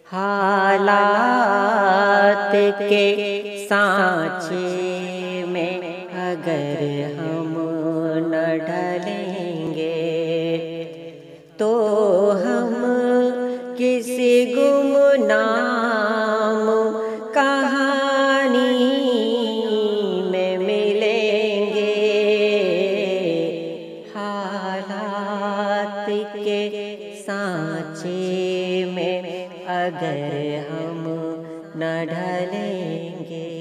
حالات کے سانچے میں اگر ہم نہ ڈھلیں گے تو ہم کسی گمنام کہانی میں ملیں گے۔ حالات کے سانچے میں اگر ہم نہ ڈھلیں گے،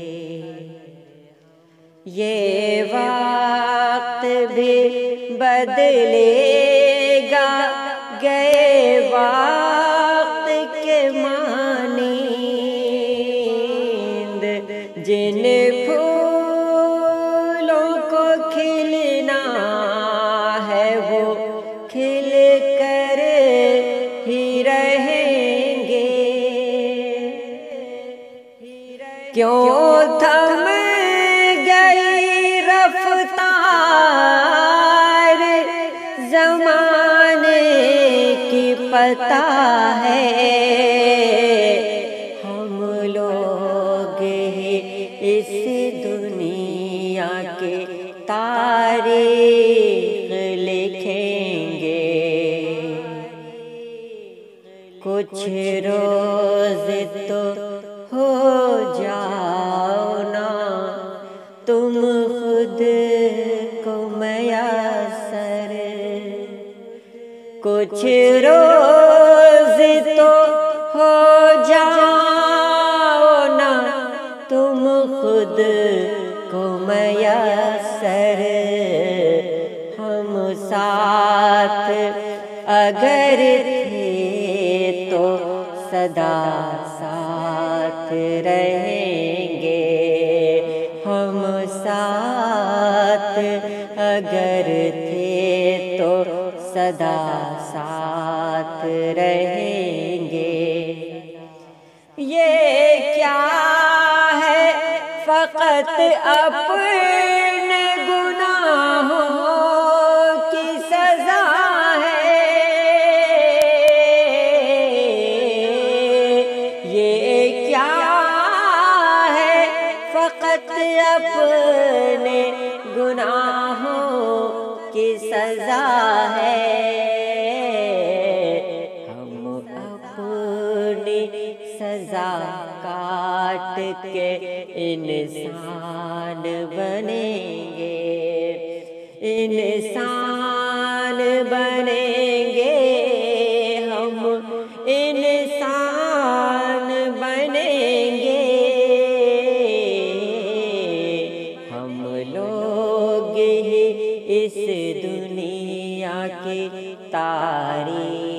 یہ وقت بھی بدلے گا گئے وقت کے مانند، جن پھولوں کو کھلنا ہے وہ کھل کر ہی رہیں گے۔ کیوں تھم گئی رفتار زمانے کی پتہ ہے، ہم لوگ ہی اس دنیا کے تاریخ لکھیں گے۔ کچھ روز تو ہو جاؤ نا تم خود کو میسر، کچھ روز تو ہو جاؤ نا تم خود کو میسر، ہم ساتھ اگر تھے تو سدا ساتھ رہیں گے، ہم ساتھ اگر تھے تو سدا ساتھ رہیں گے۔ یہ کیا ہے فقط اپنے گناہوں کی سزا ہے، یہ کیا ہے فقط اپنے گناہوں کی سزا ہے، ہم اپنی سزا کاٹ کے انسان بنیں گے، انسان بنیں گے، ہم انسان بنیں گے، ہم لوگ ہی اس دنیا کی تاریخ